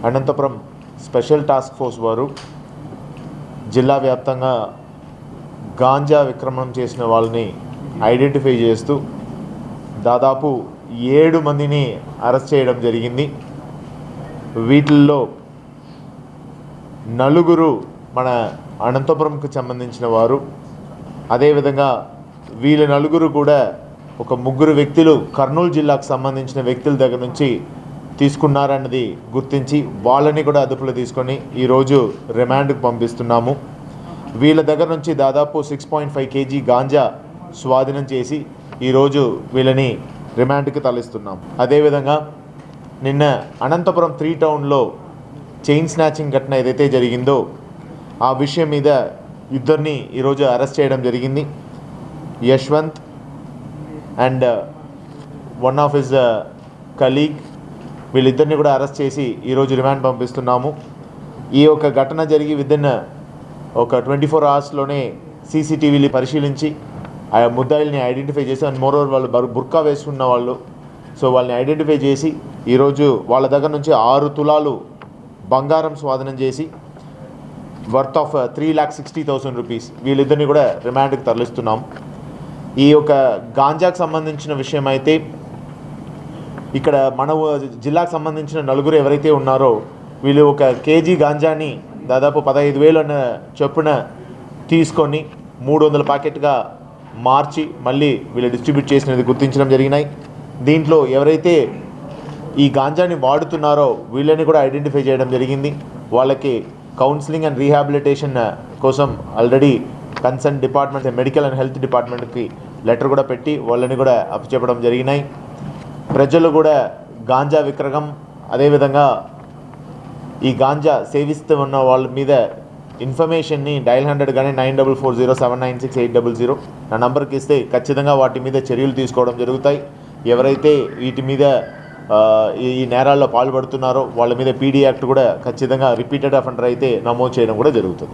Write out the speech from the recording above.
Anantapuram special task force వారు జిల్లా వ్యాప్తంగా గాంజా విక్రమణం చేసిన వాళ్ళని ఐడెంటిఫై చేస్తూ దాదాపు 7 మందిని అరెస్ట్ చేయడం జరిగింది. వీటిల్లో 4 మన అనంతపురంకు సంబంధించిన వారు. అదేవిధంగా వీళ్ళ 4 కూడా ఒక 3 వ్యక్తులు కర్నూలు జిల్లాకు సంబంధించిన వ్యక్తుల దగ్గర నుంచి తీసుకున్నారన్నది గుర్తించి వాళ్ళని కూడా అదుపులో తీసుకొని ఈరోజు రిమాండ్కి పంపిస్తున్నాము. వీళ్ళ దగ్గర నుంచి దాదాపు 6.5 kg గాంజా స్వాధీనం చేసి ఈరోజు వీళ్ళని రిమాండ్కి తరలిస్తున్నాం. అదేవిధంగా నిన్న అనంతపురం 3 టౌన్లో చైన్ స్నాచింగ్ ఘటన ఏదైతే జరిగిందో ఆ విషయం మీద ఇద్దరిని ఈరోజు అరెస్ట్ చేయడం జరిగింది. Yashwant and one of his colleague, వీళ్ళిద్దరిని కూడా అరెస్ట్ చేసి ఈరోజు రిమాండ్ పంపిస్తున్నాము. ఈ యొక్క ఘటన జరిగి విదిన్ ఒక 24 అవర్స్లోనే సీసీటీవీని పరిశీలించి ఆ ముద్దాయిల్ని ఐడెంటిఫై చేసి, అండ్ మోరోవర్ వాళ్ళు బుర్కా వేసుకున్న వాళ్ళు, సో వాళ్ళని ఐడెంటిఫై చేసి ఈరోజు వాళ్ళ దగ్గర నుంచి 6 తులాలు బంగారం స్వాధీనం చేసి వర్త్ ఆఫ్ 3,60,000 రూపీస్ వీళ్ళిద్దరిని కూడా రిమాండ్కి తరలిస్తున్నాం. ఈ యొక్క గాంజాకు సంబంధించిన విషయం అయితే ఇక్కడ మన జిల్లాకు సంబంధించిన 4 ఎవరైతే ఉన్నారో వీళ్ళు 1 kg గాంజాని దాదాపు 15,000 అన్న చొప్పున తీసుకొని 300 ప్యాకెట్గా మార్చి మళ్ళీ వీళ్ళు డిస్ట్రిబ్యూట్ చేసినది గుర్తించడం జరిగినాయి. దీంట్లో ఎవరైతే ఈ గాంజాని వాడుతున్నారో వీళ్ళని కూడా ఐడెంటిఫై చేయడం జరిగింది. వాళ్ళకి కౌన్సిలింగ్ అండ్ రీహాబిలిటేషన్ కోసం already concern department, medical and health డిపార్ట్మెంట్కి లెటర్ కూడా పెట్టి వాళ్ళని కూడా అప్పచెప్పడం జరిగినాయి. ప్రజలు కూడా గాంజా విక్రయం, అదేవిధంగా ఈ గాంజా సేవిస్తూ ఉన్న వాళ్ళ మీద ఇన్ఫర్మేషన్ని డయల్ 100 కానీ 9440799680 నా నంబర్కి ఇస్తే ఖచ్చితంగా వాటి మీద చర్యలు తీసుకోవడం జరుగుతాయి. ఎవరైతే వీటి మీద ఈ నేరాల్లో పాల్పడుతున్నారో వాళ్ళ మీద పీడీ యాక్ట్ కూడా ఖచ్చితంగా రిపీటెడ్ అఫెండర్ అయితే నమోదు చేయడం కూడా జరుగుతుంది.